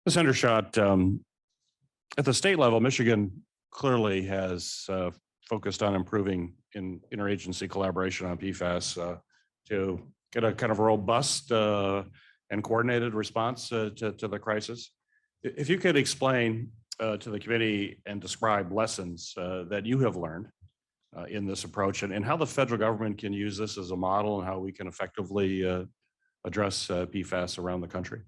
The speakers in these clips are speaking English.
Senator Schott, at the state level, Michigan clearly has focused on improving in interagency collaboration on PFAS to get a kind of robust and coordinated response to the crisis. If you could explain to the committee and describe lessons that you have learned in this approach and how the federal government can use this as a model and how we can effectively address PFAS around the country.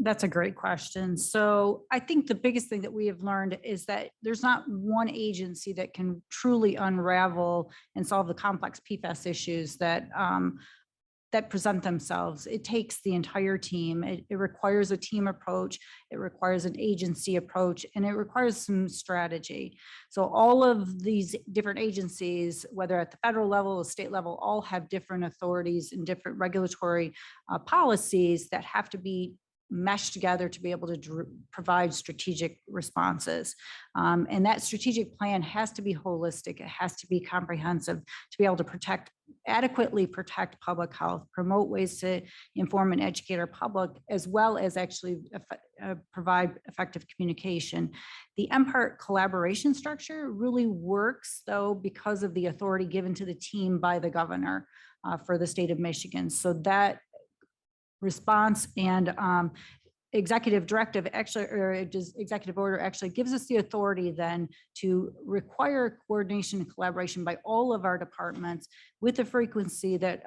That's a great question. So I think the biggest thing that we have learned is that there's not one agency that can truly unravel and solve the complex PFAS issues that that present themselves. It takes the entire team. It requires a team approach. It requires an agency approach, and it requires some strategy. So all of these different agencies, whether at the federal level or state level, all have different authorities and different regulatory policies that have to be meshed together to be able to provide strategic responses. And that strategic plan has to be holistic. It has to be comprehensive to be able to adequately protect public health, promote ways to inform and educate our public, as well as actually provide effective communication. The MPART collaboration structure really works, though, because of the authority given to the team by the governor for the state of Michigan. So that response and executive directive actually, or just executive order actually gives us the authority then to require coordination and collaboration by all of our departments with a frequency that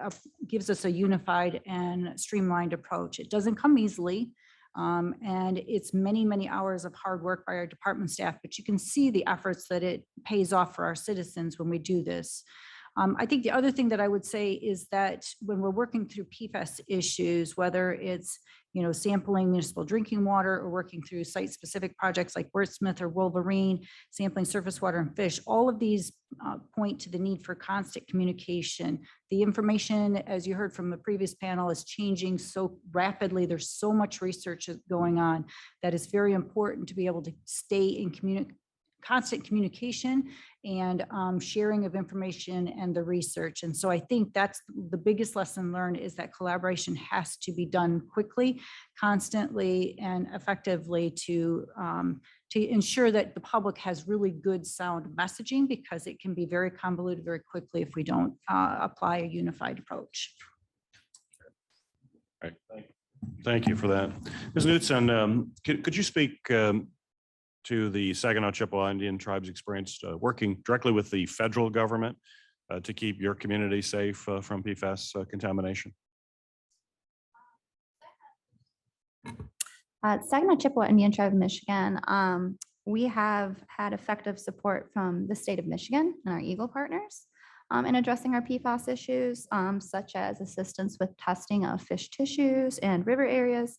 gives us a unified and streamlined approach. It doesn't come easily. And it's many, many hours of hard work by our department staff, but you can see the efforts that it pays off for our citizens when we do this. I think the other thing that I would say is that when we're working through PFAS issues, whether it's sampling municipal drinking water or working through site-specific projects like Wordsmith or Wolverine, sampling surface water and fish, all of these point to the need for constant communication. The information, as you heard from the previous panel, is changing so rapidly. There's so much research going on that it's very important to be able to stay in constant communication and sharing of information and the research. And so I think that's the biggest lesson learned, is that collaboration has to be done quickly, constantly, and effectively to ensure that the public has really good sound messaging, because it can be very convoluted very quickly if we don't apply a unified approach. All right. Thank you for that. Ms. Knudsen, could you speak to the Saginaw Chippewa Indian tribes experience working directly with the federal government to keep your community safe from PFAS contamination? Saginaw Chippewa Indian Tribe of Michigan, we have had effective support from the state of Michigan and our Eagle partners in addressing our PFAS issues, such as assistance with testing of fish tissues and river areas.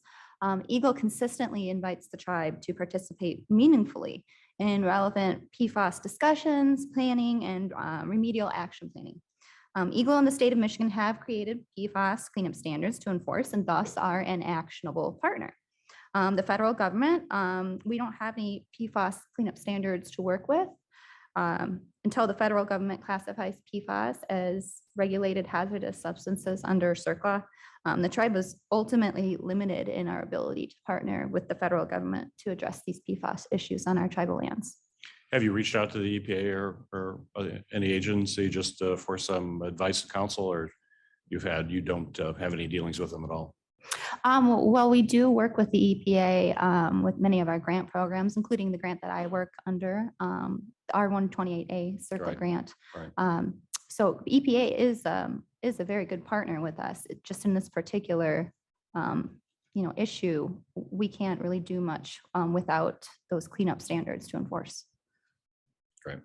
Eagle consistently invites the tribe to participate meaningfully in relevant PFAS discussions, planning, and remedial action planning. Eagle and the state of Michigan have created PFAS cleanup standards to enforce, and thus are an actionable partner. The federal government, we don't have any PFAS cleanup standards to work with until the federal government classifies PFAS as regulated hazardous substances under CERCLA. The tribe was ultimately limited in our ability to partner with the federal government to address these PFAS issues on our tribal lands. Have you reached out to the EPA or any agency just for some advice and counsel, or you don't have any dealings with them at all? Well, we do work with the EPA with many of our grant programs, including the grant that I work under, R128A CERCLA grant. Right. So EPA is a very good partner with us. Just in this particular issue, we can't really do much without those cleanup standards to enforce. Great.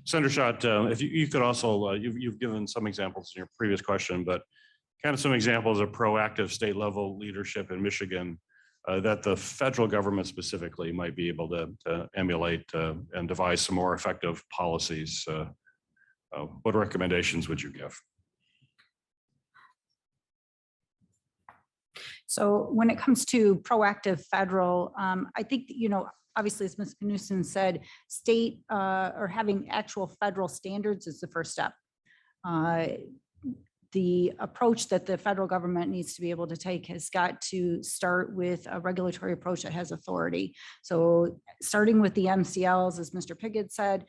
Senator Schott, if you could also, you've given some examples in your previous question, but kind of some examples of proactive state level leadership in Michigan that the federal government specifically might be able to emulate and devise some more effective policies. What recommendations would you give? So when it comes to proactive federal, I think, obviously, as Ms. Knudsen said, state or having actual federal standards is the first step. the approach that the federal government needs to be able to take has got to start with a regulatory approach that has authority. So starting with the MCLs, as Mr. Piggott said,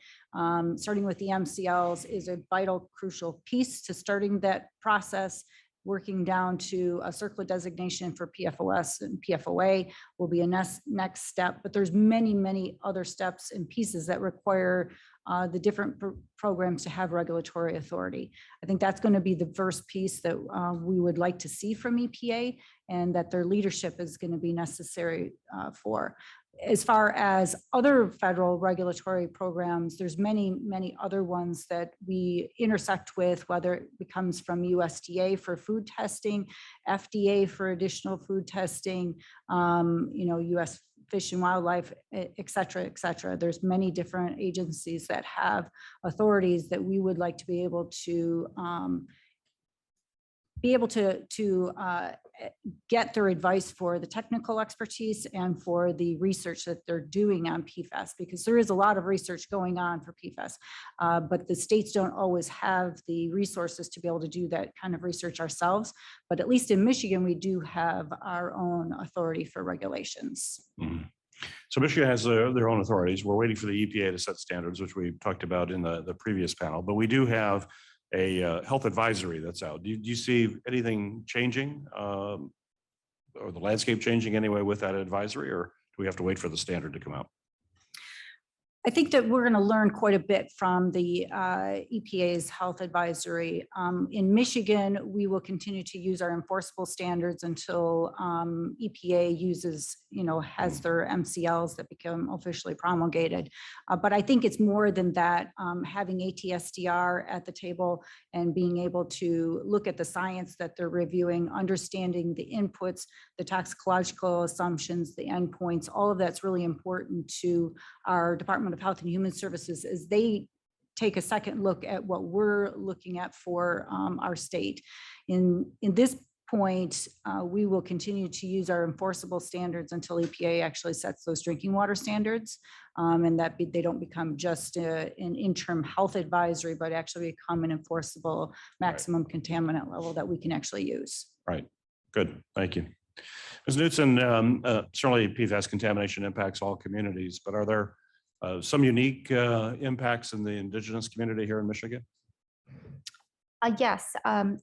starting with the MCLs is a vital, crucial piece to starting that process. Working down to a CERCLA designation for PFOS and PFOA will be a next step, but there's many other steps and pieces that require the different programs to have regulatory authority. I think that's going to be the first piece that we would like to see from EPA, and that their leadership is going to be necessary for. As far as other federal regulatory programs, there's many other ones that we intersect with, whether it comes from USDA for food testing, FDA for additional food testing, US Fish and Wildlife, et cetera. There's many different agencies that have authorities that we would like to be able to get their advice for the technical expertise and for the research that they're doing on PFAS, because there is a lot of research going on for PFAS, but the states don't always have the resources to be able to do that kind of research ourselves. But at least in Michigan, we do have our own authority for regulations. Mm-hmm. So Michigan has their own authorities. We're waiting for the EPA to set standards, which we talked about in the previous panel, but we do have a health advisory that's out. Do you see anything changing or the landscape changing anyway with that advisory, or do we have to wait for the standard to come out? I think that we're going to learn quite a bit from the EPA's health advisory. In Michigan, we will continue to use our enforceable standards until EPA has their MCLs that become officially promulgated. But I think it's more than that, having ATSDR at the table and being able to look at the science that they're reviewing, understanding the inputs, the toxicological assumptions, the endpoints, all of that's really important to our Department of Health and Human Services as they take a second look at what we're looking at for our state. In this point, we will continue to use our enforceable standards until EPA actually sets those drinking water standards, and that they don't become just an interim health advisory, but actually become an enforceable maximum contaminant level that we can actually use. Right. Good. Thank you. Ms. Knudsen, certainly PFAS contamination impacts all communities, but are there some unique impacts in the indigenous community here in Michigan? Yes,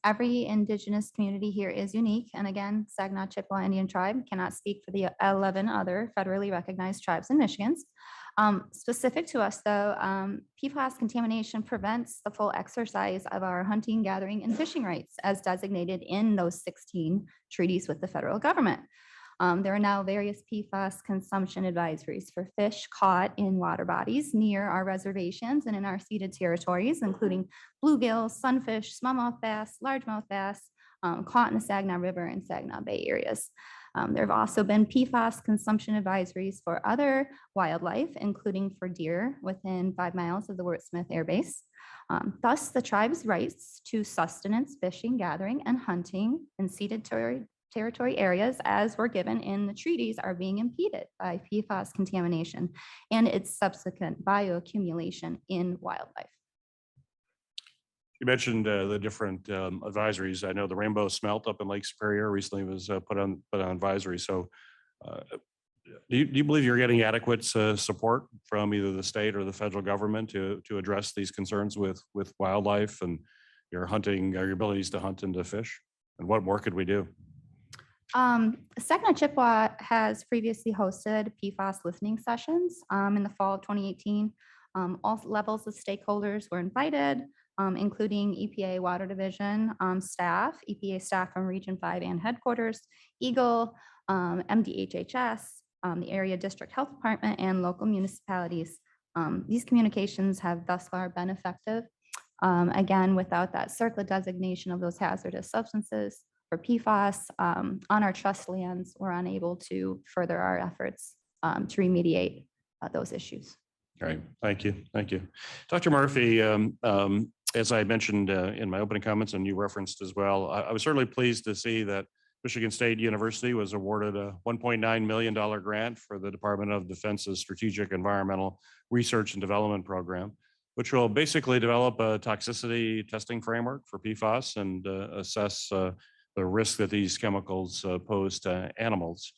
every indigenous community here is unique. And again, Saginaw Chippewa Indian Tribe cannot speak for the 11 other federally recognized tribes in Michigan. Specific to us though, PFAS contamination prevents the full exercise of our hunting, gathering, and fishing rights as designated in those 16 treaties with the federal government. There are now various PFAS consumption advisories for fish caught in water bodies near our reservations and in our ceded territories, including bluegills, sunfish, smallmouth bass, largemouth bass, caught in the Saginaw River and Saginaw Bay areas. There have also been PFAS consumption advisories for other wildlife, including for deer within 5 miles of the Wurt Smith Air Base. Thus, the tribe's rights to sustenance, fishing, gathering, and hunting in ceded territory areas as were given in the treaties are being impeded by PFAS contamination and its subsequent bioaccumulation in wildlife. You mentioned the different advisories. I know the rainbow smelt up in Lake Superior recently was put on advisory. So do you believe you're getting adequate support from either the state or the federal government to address these concerns with wildlife and your hunting, or your abilities to hunt and to fish? And what more could we do? Saginaw Chippewa has previously hosted PFAS listening sessions in the fall of 2018. All levels of stakeholders were invited, including EPA Water Division staff, EPA staff from Region 5 and headquarters, EGLE, MDHHS, the Area District Health Department, and local municipalities. These communications have thus far been effective. Again, without that CERCLA designation of those hazardous substances, for PFAS on our trust lands, we're unable to further our efforts to remediate those issues. All right, thank you. Dr. Murphy, as I mentioned in my opening comments and you referenced as well, I was certainly pleased to see that Michigan State University was awarded a $1.9 million grant for the Department of Defense's Strategic Environmental Research and Development Program. which will basically develop a toxicity testing framework for PFAS and assess the risk that these chemicals pose to animals.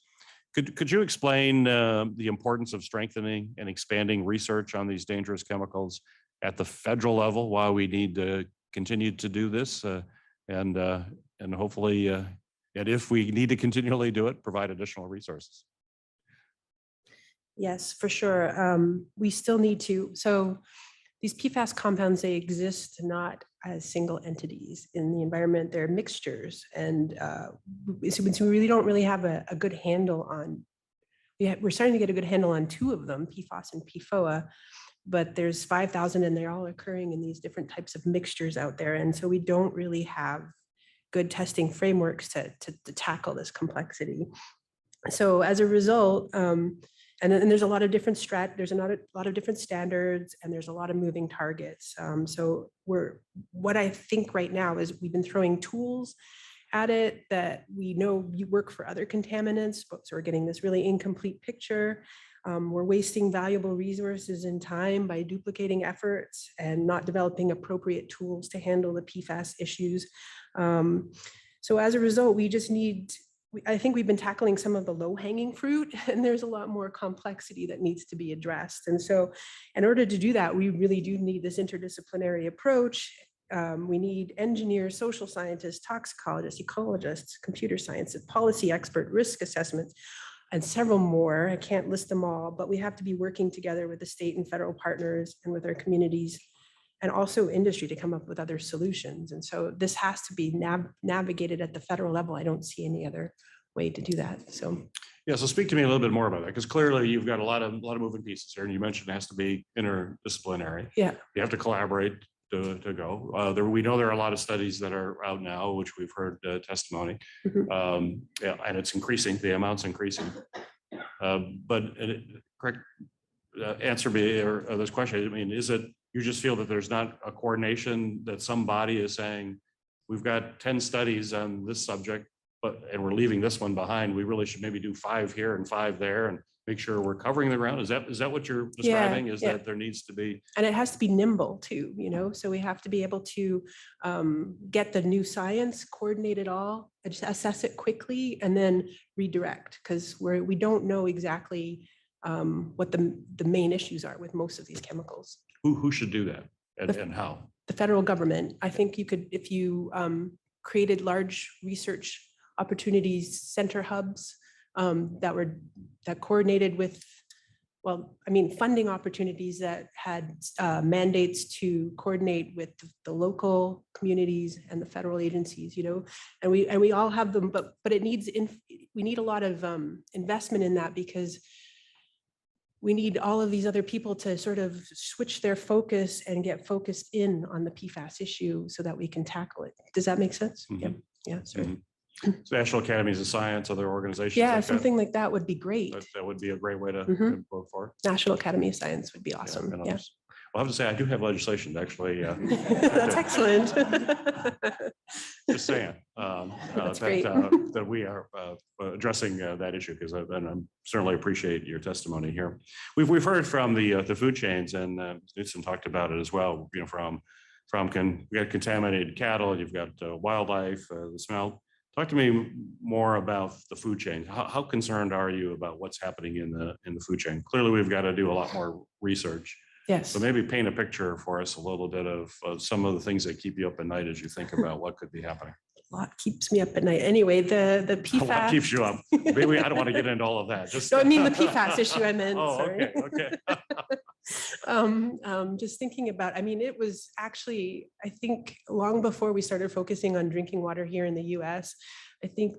Could you explain the importance of strengthening and expanding research on these dangerous chemicals at the federal level, why we need to continue to do this, and hopefully, and if we need to continually do it, provide additional resources? Yes, for sure. We still need to. So these PFAS compounds, they exist not as single entities in the environment. They're mixtures. And so we really don't really have a good handle on, we're starting to get a good handle on two of them, PFAS and PFOA, but there's 5,000 and they're all occurring in these different types of mixtures out there. And so we don't really have good testing frameworks to tackle this complexity. So as a result, and there's a lot of different there's a lot of different standards, and there's a lot of moving targets. So what I think right now is we've been throwing tools at it that we know you work for other contaminants, but so we're getting this really incomplete picture. We're wasting valuable resources and time by duplicating efforts and not developing appropriate tools to handle the PFAS issues. So as a result, we just need, I think we've been tackling some of the low-hanging fruit, and there's a lot more complexity that needs to be addressed. And so in order to do that, we really do need this interdisciplinary approach. We need engineers, social scientists, toxicologists, ecologists, computer science, policy expert, risk assessments, and several more. I can't list them all, but we have to be working together with the state and federal partners and with our communities and also industry to come up with other solutions. And so this has to be navigated at the federal level. I don't see any other way to do that. So yeah, so speak to me a little bit more about that, because clearly you've got a lot of moving pieces here, and you mentioned it has to be interdisciplinary. yeah, You have to collaborate to go. We know there are a lot of studies that are out now, which we've heard testimony. Yeah, and it's increasing, the amount's increasing. But correct answer me or this question. I mean, is it, you just feel that there's not a coordination, that somebody is saying, we've got 10 studies on this subject, and we're leaving this one behind. We really should maybe do 5 here and 5 there and make sure we're covering the ground. Is that what you're describing? Is that there needs to be? And it has to be nimble too, so we have to be able to get the new science, coordinate it all, assess it quickly, and then redirect, because we don't know exactly what the main issues are with most of these chemicals. Who should do that, and how? The federal government. I think you could, if you created large research opportunities, center hubs that coordinated with, funding opportunities that had mandates to coordinate with the local communities and the federal agencies, and we all have them, but we need a lot of investment in that, because we need all of these other people to sort of switch their focus and get focused in on the PFAS issue so that we can tackle it. Does that make sense? Mm-hmm. Yeah. Sorry. Mm-hmm. So National Academies of Science, other organizations. Yeah, something like that would be great. That would be a great way to vote for. National Academy of Science would be awesome. Yeah. I'll have to say, I do have legislation actually. That's excellent. Just saying that we are addressing that issue, because I certainly appreciate your testimony here. We've heard from the food chains, and Knutson talked about it as well. We got contaminated cattle, you've got wildlife, the smell. Talk to me more about the food chain. How concerned are you about what's happening in the food chain? Clearly, we've got to do a lot more research. Yes. So maybe paint a picture for us a little bit of some of the things that keep you up at night as you think about what could be happening. A lot keeps me up at night. Anyway, the PFAS. A lot keeps you up. Maybe I don't want to get into all of that. Just no, I mean the PFAS issue I meant. Oh, sorry. Okay. Just thinking about, it was actually, I think long before we started focusing on drinking water here in the US, I think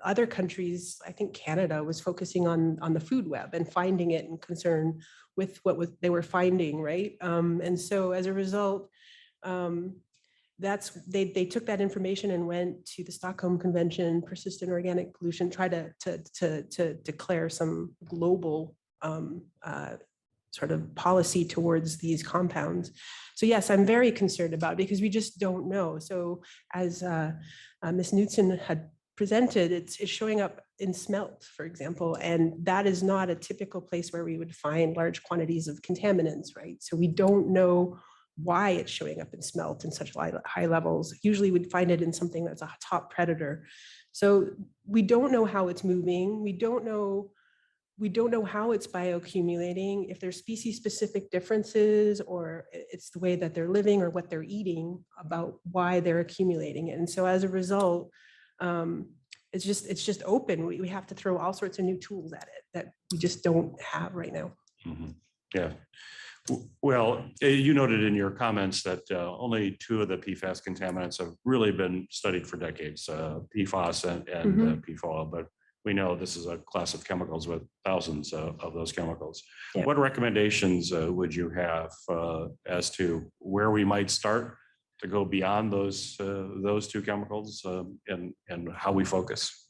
other countries, I think Canada was focusing on the food web and finding it and concern with they were finding, right? And so as a result, they took that information and went to the Stockholm Convention, persistent organic pollution, try to declare some global sort of policy towards these compounds. So yes, I'm very concerned about it, because we just don't know. So as Ms. Knutson had presented, it's showing up in smelt, for example, and that is not a typical place where we would find large quantities of contaminants, right? So we don't know why it's showing up in smelt in such high levels. Usually we'd find it in something that's a top predator. So we don't know how it's moving. We don't know how it's bioaccumulating, if there's species specific differences, or it's the way that they're living or what they're eating about why they're accumulating it. And so as a result, it's just open. We have to throw all sorts of new tools at it that we just don't have right now. Yeah. Well, you noted in your comments that only 2 of the PFAS contaminants have really been studied for decades, PFAS and PFOA, but we know this is a class of chemicals with thousands of those chemicals. Yeah. What recommendations would you have as to where we might start to go beyond those 2 chemicals and how we focus?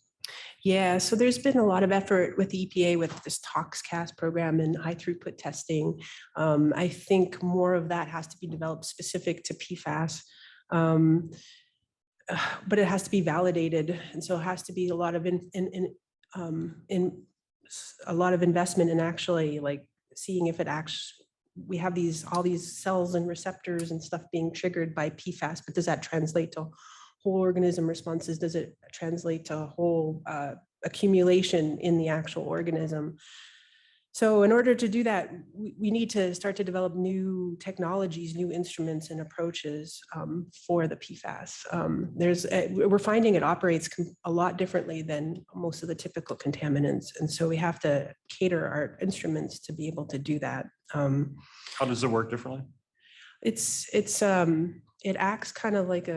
Yeah, so there's been a lot of effort with the EPA with this ToxCast program and high throughput testing. I think more of that has to be developed specific to PFAS, but it has to be validated, and so it has to be a lot of a lot of investment in actually like seeing if it actually, we have all these cells and receptors and stuff being triggered by PFAS, but does that translate to whole organism responses? Does it translate to whole accumulation in the actual organism? So in order to do that, we need to start to develop new technologies, new instruments and approaches for the PFAS. We're finding it operates a lot differently than most of the typical contaminants. And so we have to cater our instruments to be able to do that. How does it work differently? It acts kind of like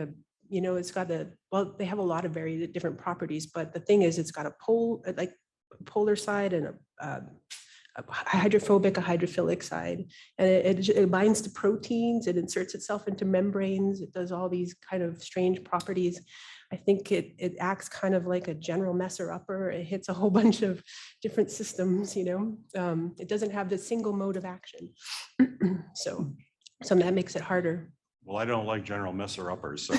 it's got they have a lot of very different properties, but the thing is, it's got a polar side and a hydrophobic, a hydrophilic side, and it binds to proteins, it inserts itself into membranes, it does all these kind of strange properties. I think it acts kind of like a general messer-upper. It hits a whole bunch of different systems, it doesn't have the single mode of action. So that makes it harder. Well, I don't like general messer-uppers, so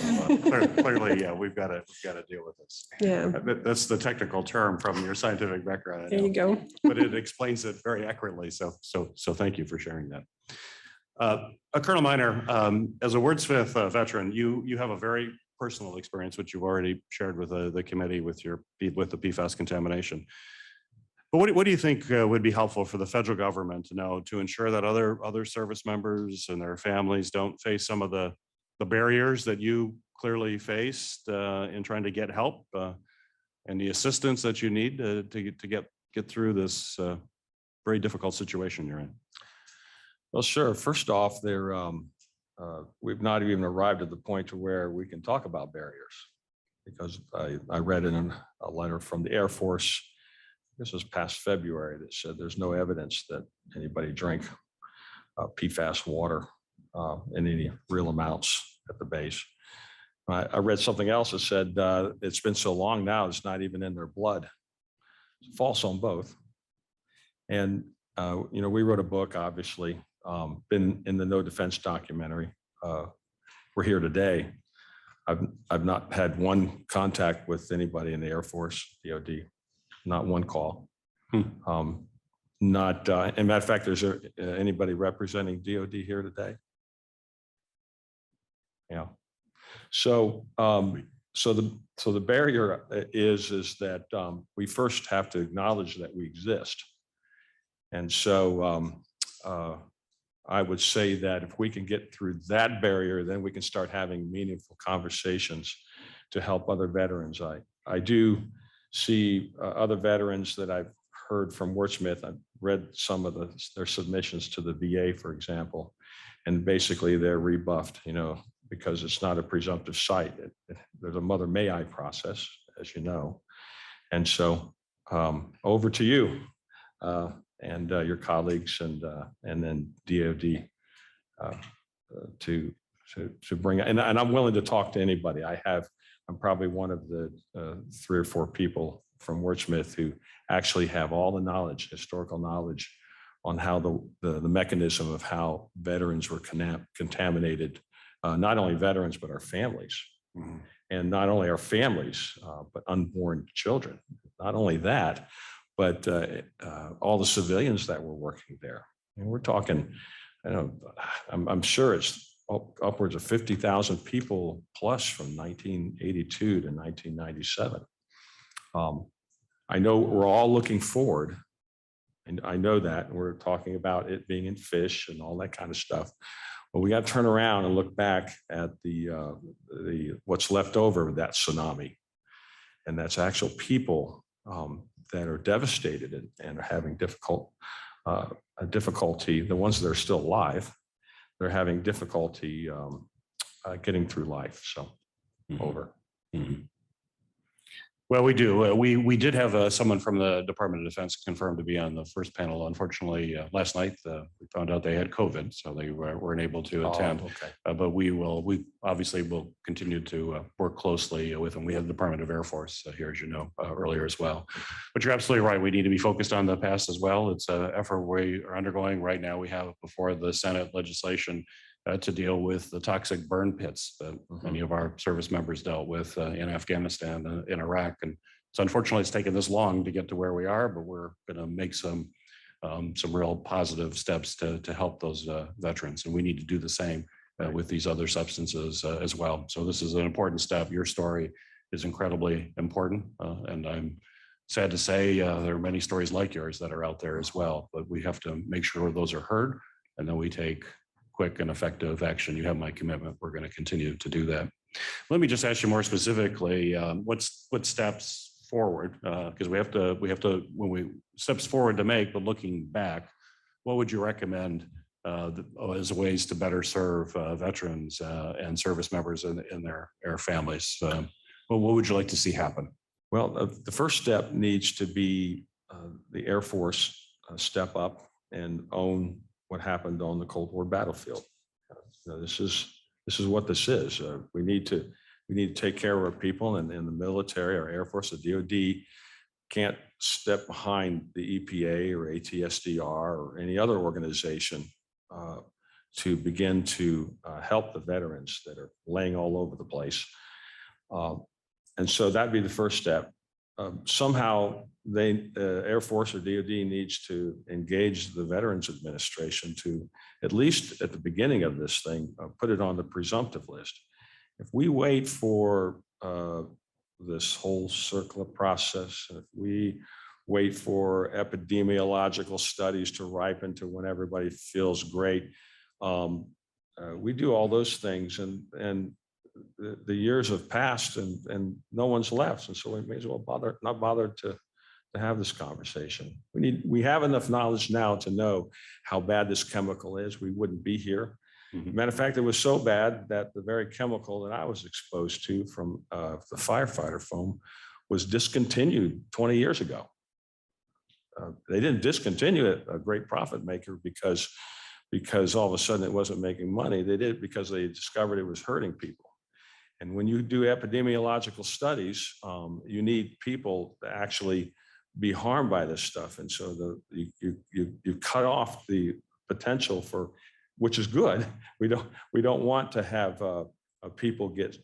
clearly, yeah, we've got to deal with this. Yeah, That's the technical term from your scientific background. I there know, you go. but it explains it very accurately. So thank you for sharing that. Colonel Miner, as a wordsmith veteran, you have a very personal experience, which you've already shared with the committee with the PFAS contamination. But what do you think would be helpful for the federal government to know to ensure that other service members and their families don't face some of the barriers that you clearly faced in trying to get help and the assistance that you need to get through this very difficult situation you're in? Well, sure. First off, we've not even arrived at the point to where we can talk about barriers, because I read in a letter from the Air Force, this was past February, that said there's no evidence that anybody drank PFAS water in any real amounts at the base. I read something else that said it's been so long now, it's not even in their blood. It's false on both. And, we wrote a book, obviously, been in the No Defense documentary. We're here today. I've not had one contact with anybody in the Air Force, DOD. Not one call. Not, in matter of fact, is there anybody representing DOD here today? Yeah. So the barrier is that we first have to acknowledge that we exist. And so I would say that if we can get through that barrier, then we can start having meaningful conversations to help other veterans. I do see other veterans that I've heard from Wordsmith. I've read some of their submissions to the VA, for example, and basically they're rebuffed, because it's not a presumptive site. There's a mother may I process, as you know. And so over to you and your colleagues and then DOD to bring, and I'm willing to talk to anybody. I'm probably one of the 3 or 4 people from Wordsmith who actually have all the knowledge, historical knowledge, on how the mechanism of how veterans were contaminated, not only veterans, but our families. Mm-hmm. and not only our families, but unborn children. Not only that, but all the civilians that were working there. And we're talking, I'm sure it's upwards of 50,000 people plus from 1982 to 1997. I know we're all looking forward, and I know that we're talking about it being in fish and all that kind of stuff. But we got to turn around and look back at the what's left over of that tsunami, and that's actual people that are devastated and are having difficulty. The ones that are still alive, they're having difficulty getting through life. So, over. Mhm. Well, we do. We did have someone from the Department of Defense confirmed to be on the first panel. Unfortunately, last night we found out they had COVID, so they weren't able to attend. Okay. But we obviously will continue to work closely with them. We have the Department of Air Force here, as you know, earlier as well. But you're absolutely right. We need to be focused on the past as well. It's an effort we are undergoing right now. We have before the Senate legislation to deal with the toxic burn pits that many of our service members dealt with in Afghanistan and in Iraq. And so unfortunately, it's taken this long to get to where we are, but we're going to make some real positive steps to help those veterans. And we need to do the same with these other substances as well. So this is an important step. Your story is incredibly important. And I'm sad to say there are many stories like yours that are out there as well, but we have to make sure those are heard and then we take quick and effective action. You have my commitment. We're going to continue to do that. Let me just ask you more specifically, what steps forward? Because we have to when we steps forward to make, but looking back, what would you recommend as ways to better serve veterans and service members and their families? What would you like to see happen? Well, the first step needs to be the Air Force step up and own what happened on the Cold War battlefield. This is what this is. We need to take care of our people, and the military, our Air Force, the DoD can't step behind the EPA or ATSDR or any other organization to begin to help the veterans that are laying all over the place. And so that'd be the first step. Somehow the Air Force or DoD needs to engage the Veterans Administration to, at least at the beginning of this thing, put it on the presumptive list. If we wait for this whole circular process, and if we wait for epidemiological studies to ripen to when everybody feels great, we do all those things, and the years have passed and no one's left. And so we may as well not bother to have this conversation. We have enough knowledge now to know how bad this chemical is. We wouldn't be here. Matter of fact, it was so bad that the very chemical that I was exposed to from the firefighter foam was discontinued 20 years ago. They didn't discontinue it, a great profit maker, because all of a sudden it wasn't making money. They did it because they discovered it was hurting people. And when you do epidemiological studies, you need people to actually be harmed by this stuff. And so you cut off the potential for, which is good. We don't want to have people get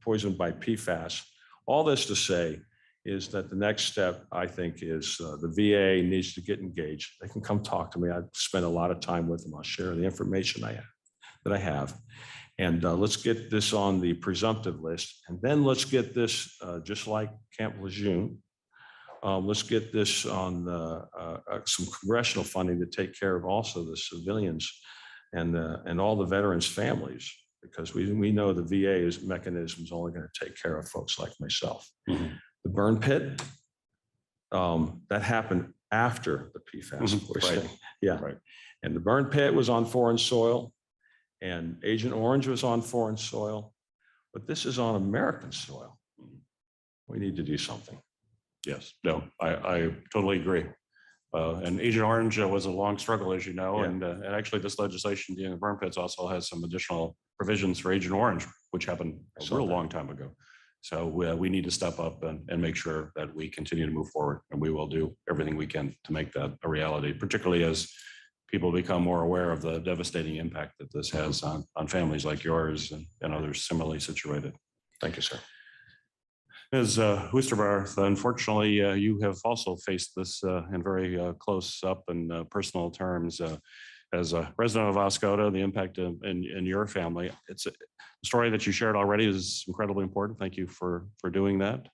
poisoned by PFAS. All this to say is that the next step, I think, is the VA needs to get engaged. They can come talk to me. I've spent a lot of time with them. I'll share the information that I have. And let's get this on the presumptive list. And then let's get this, just like Camp Lejeune, let's get this on some congressional funding to take care of also the civilians and all the veterans' families, because we know the VA's mechanism is only going to take care of folks like myself. The burn pit, that happened after the PFAS poisoning. Right. Yeah. Right. And the burn pit was on foreign soil, and Agent Orange was on foreign soil, but this is on American soil. We need to do something. Yes, no, I totally agree. And Agent Orange was a long struggle, as you know, Yeah. and actually this legislation dealing with burn pits also has some additional provisions for Agent Orange, which happened a real long time ago. So we need to step up and make sure that we continue to move forward, and we will do everything we can to make that a reality, particularly as people become more aware of the devastating impact that this has on families like yours and others similarly situated. Thank you, sir. Ms. Oosterbarth, unfortunately, you have also faced this in very close up and personal terms. As a resident of Oscoda, the impact in your family, it's a story that you shared already is incredibly important. Thank you for doing that.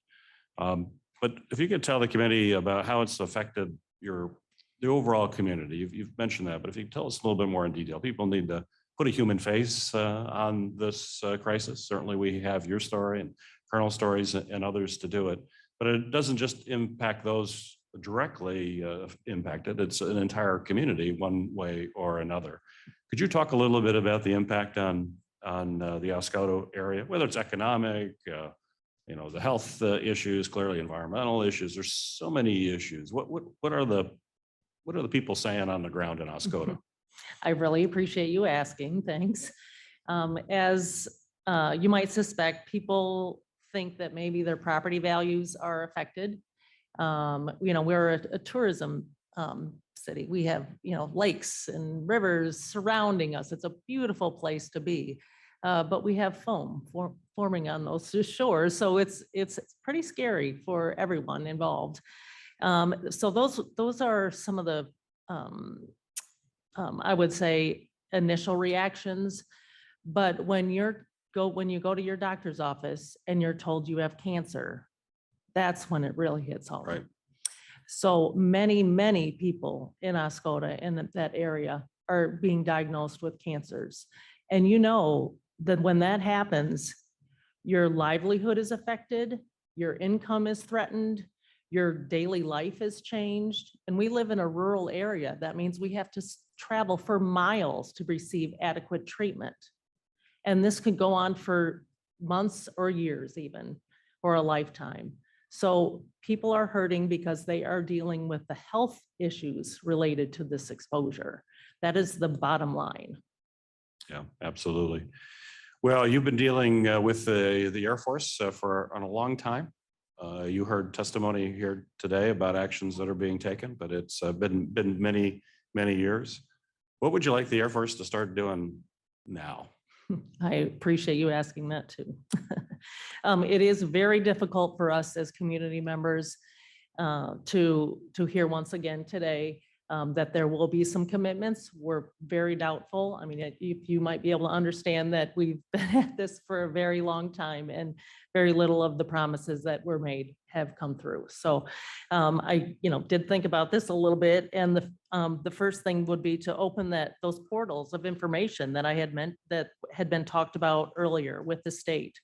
But if you could tell the committee about how it's affected the overall community, you've mentioned that, but if you could tell us a little bit more in detail. People need to put a human face on this crisis. Certainly we have your story and Colonel stories and others to do it, but it doesn't just impact those directly impacted. It's an entire community one way or another. Could you talk a little bit about the impact on the Oscoda area, whether it's economic, the health issues, clearly environmental issues. There's so many issues. What are the people saying on the ground in Oscoda? I really appreciate you asking. Thanks. As you might suspect, people think that maybe their property values are affected. We're a tourism city. We have, lakes and rivers surrounding us. It's a beautiful place to be. But we have foam forming on those shores. So it's pretty scary for everyone involved. So those are some of the, I would say, initial reactions. But when you go to your doctor's office and you're told you have cancer, that's when it really hits home. Right. So many people in Oscoda in that area are being diagnosed with cancers. And that when that happens, your livelihood is affected, your income is threatened, your daily life is changed. And we live in a rural area. That means we have to travel for miles to receive adequate treatment. And this could go on for months or years even, or a lifetime. So people are hurting because they are dealing with the health issues related to this exposure. That is the bottom line. Yeah, absolutely. Well, you've been dealing with the Air Force for a long time. You heard testimony here today about actions that are being taken, but it's been many years. What would you like the Air Force to start doing now? I appreciate you asking that too. It is very difficult for us as community members to hear once again today that there will be some commitments. We're very doubtful. I mean, you might be able to understand that we've been at this for a very long time and very little of the promises that were made have come through. So I did think about this a little bit, and the first thing would be to open those portals of information that I had meant that had been talked about earlier with the state.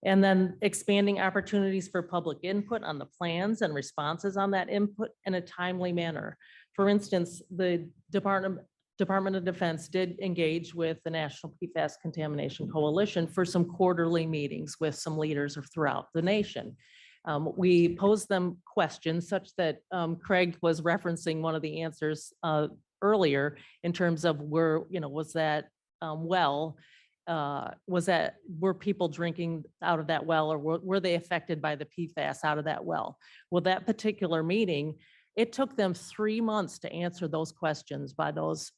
And then expanding opportunities for public input on the plans and responses on that input in a timely manner. For instance, the Department of Defense did engage with the National PFAS Contamination Coalition for some quarterly meetings with some leaders throughout the nation. We posed them questions such that Craig was referencing one of the answers earlier in terms of was that were people drinking out of that well, or were they affected by the PFAS out of that well? Well, that particular meeting, it took them 3 months to answer those questions by those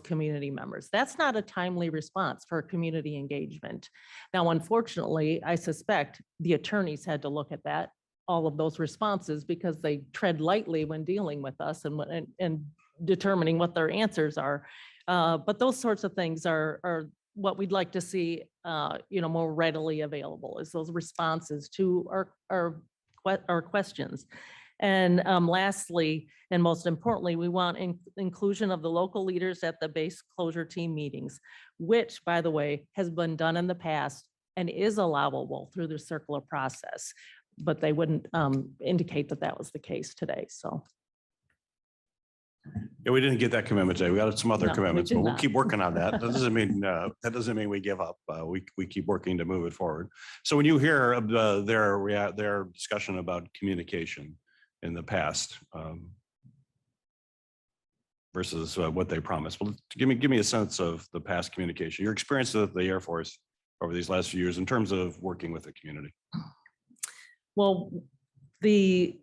community members. That's not a timely response for community engagement. Now, unfortunately, I suspect the attorneys had to look at all of those responses, because they tread lightly when dealing with us and determining what their answers are. But those sorts of things are what we'd like to see, more readily available, is those responses to our questions. And lastly, and most importantly, we want inclusion of the local leaders at the base closure team meetings, which, by the way, has been done in the past and is allowable through the circular process, but they wouldn't indicate that was the case today. So. Yeah, we didn't get that commitment today. We got some other No, we commitments, did but we'll not. keep working on that. That doesn't mean we give up. We keep working to move it forward. So when you hear their discussion about communication in the past versus what they promised, well, give me a sense of the past communication, your experience with the Air Force over these last few years in terms of working with the community. Well, the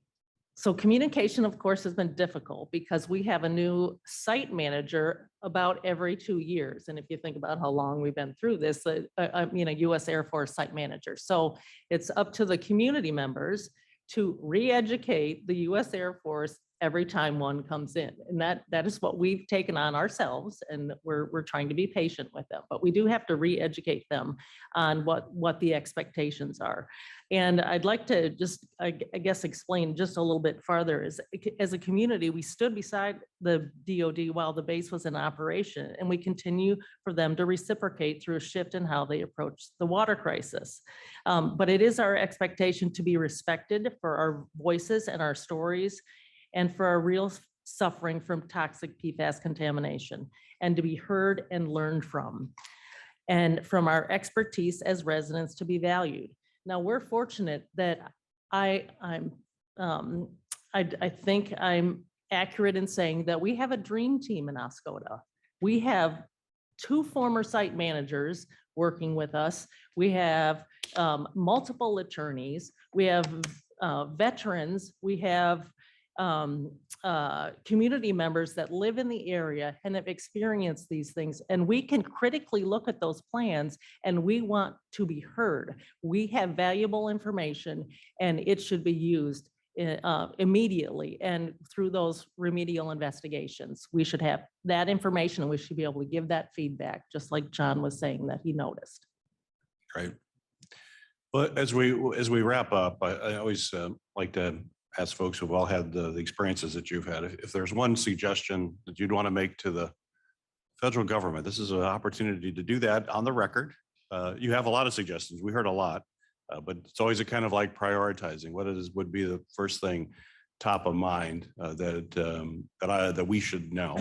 So communication, of course, has been difficult because we have a new site manager about every 2 years. And if you think about how long we've been through this, I mean, a US Air Force site manager. So it's up to the community members to re-educate the US Air Force every time one comes in. And that is what we've taken on ourselves, and we're trying to be patient with them. But we do have to re-educate them on what the expectations are. And I'd like to just, I guess, explain just a little bit farther. As a community, we stood beside the DoD while the base was in operation, and we continue for them to reciprocate through a shift in how they approach the water crisis. But it is our expectation to be respected for our voices and our stories, and for our real suffering from toxic PFAS contamination, and to be heard and learned from, and from our expertise as residents to be valued. Now, we're fortunate that I think I'm accurate in saying that we have a dream team in Oscoda. We have 2 former site managers working with us. We have multiple attorneys. We have veterans. We have community members that live in the area and have experienced these things. And we can critically look at those plans, and we want to be heard. We have valuable information, and it should be used immediately. And through those remedial investigations, we should have that information, and we should be able to give that feedback, just like John was saying that he noticed. Right. Well, as we wrap up, I always like to ask folks who've all had the experiences that you've had, if there's one suggestion that you'd want to make to the federal government, this is an opportunity to do that on the record. You have a lot of suggestions. We heard a lot, but it's always a kind of like prioritizing what would be the first thing top of mind that we should know.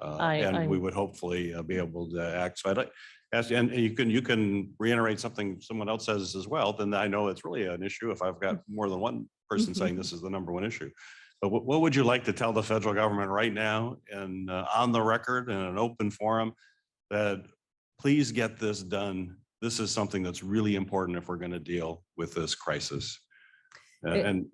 And we would hopefully be able to act. So I'd like ask, and you can reiterate something someone else says as well, then I know it's really an issue if I've got more than one person saying this is the #1 issue. But what would you like to tell the federal government right now and on the record in an open forum that please get this done? This is something that's really important if we're going to deal with this crisis. And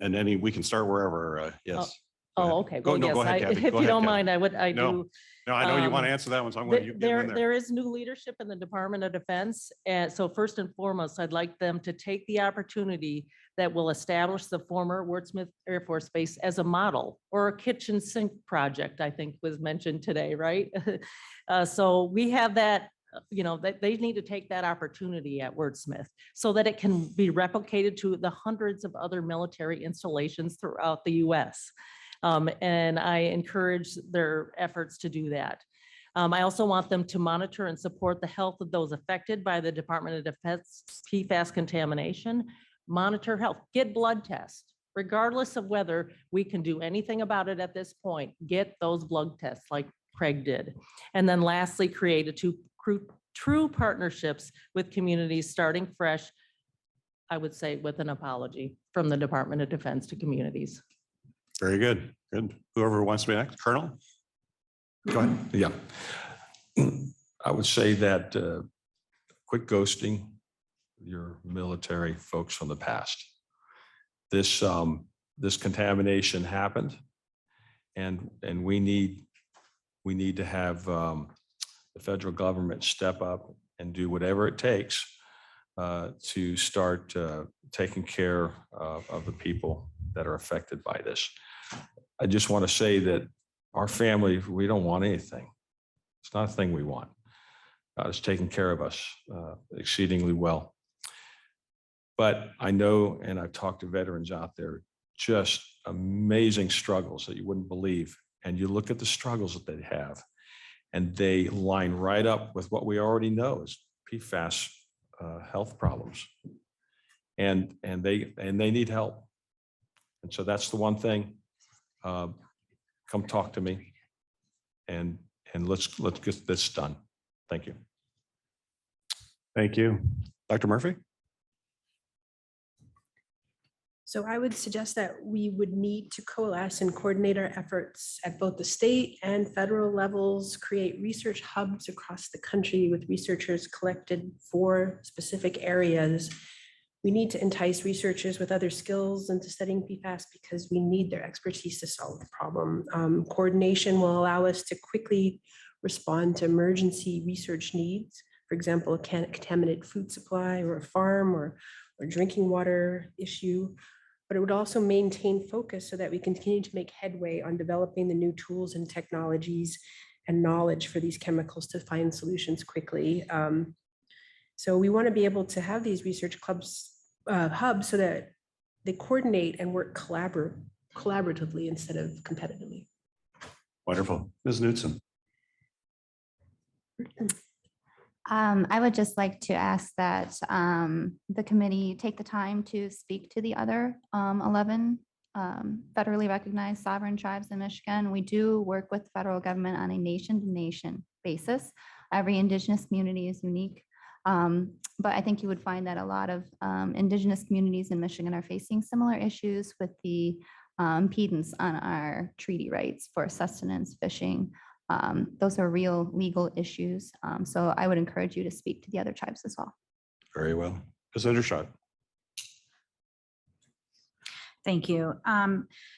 we can start wherever. Yes. Oh, okay. Well, Go ahead, yes, Kathy. if Go you ahead, don't Kathy. mind, I do. No, I know you want to answer that one, so I'm going to get in there. There is new leadership in the Department of Defense. And so first and foremost, I'd like them to take the opportunity that will establish the former Wurtsmith Air Force Base as a model, or a kitchen sink project, I think was mentioned today, right? So we have that, that they need to take that opportunity at Wurtsmith so that it can be replicated to the hundreds of other military installations throughout the US. And I encourage their efforts to do that. I also want them to monitor and support the health of those affected by the Department of Defense PFAS contamination. Monitor health, get blood tests, regardless of whether we can do anything about it at this point. Get those blood tests like Craig did. And then lastly, create true partnerships with communities, starting fresh, I would say, with an apology from the Department of Defense to communities. Very good. Good. Whoever wants to be next, Colonel. Go ahead. Yeah. I would say that quit ghosting your military folks from the past. This contamination happened, and we need to have the federal government step up and do whatever it takes to start taking care of the people that are affected by this. I just want to say that our family, we don't want anything. It's not a thing we want. God is taking care of us exceedingly well. But I know, and I've talked to veterans out there, just amazing struggles that you wouldn't believe. And you look at the struggles that they have, and they line right up with what we already know is PFAS health problems. And they need help. And so that's the one thing. Come talk to me, and let's get this done. Thank you. Thank you. Dr. Murphy? So I would suggest that we would need to coalesce and coordinate our efforts at both the state and federal levels, create research hubs across the country with researchers collected for specific areas, We need to entice researchers with other skills into studying PFAS because we need their expertise to solve the problem. Coordination will allow us to quickly respond to emergency research needs. For example, a contaminated food supply or a farm or drinking water issue. But it would also maintain focus so that we continue to make headway on developing the new tools and technologies and knowledge for these chemicals to find solutions quickly. So we want to be able to have these research clubs, hubs, so that they coordinate and work collaboratively instead of competitively. Wonderful. Ms. Knudsen. I would just like to ask that the committee take the time to speak to the other 11 federally recognized sovereign tribes in Michigan. We do work with the federal government on a nation-to-nation basis. Every Indigenous community is unique. But I think you would find that a lot of Indigenous communities in Michigan are facing similar issues with the impedance on our treaty rights for sustenance fishing. Those are real legal issues. So I would encourage you to speak to the other tribes as well. Very well. Ms. Undershot. Thank you.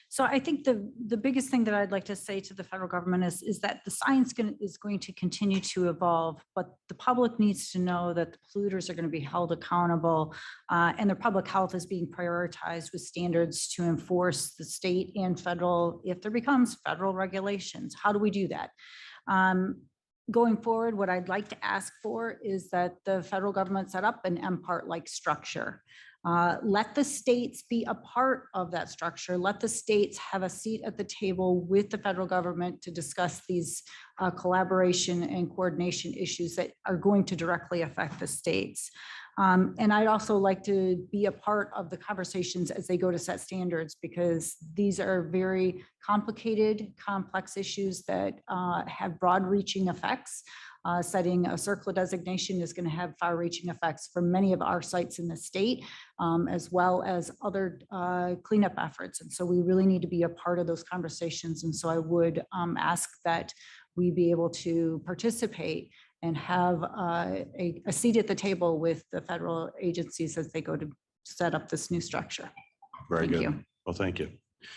So I think the biggest thing that I'd like to say to the federal government is that the science is going to continue to evolve, but the public needs to know that the polluters are going to be held accountable and their public health is being prioritized with standards to enforce the state and federal, if there becomes federal regulations. How do we do that? Going forward, what I'd like to ask for is that the federal government set up an MPART-like structure. Let the states be a part of that structure. Let the states have a seat at the table with the federal government to discuss these collaboration and coordination issues that are going to directly affect the states. And I'd also like to be a part of the conversations as they go to set standards, because these are very complicated, complex issues that have broad-reaching effects. Setting a CERCLA designation is going to have far-reaching effects for many of our sites in the state, as well as other cleanup efforts. And so we really need to be a part of those conversations. And so I would ask that we be able to participate and have a seat at the table with the federal agencies as they go to set up this new structure. Very Thank good. you. Well, thank you.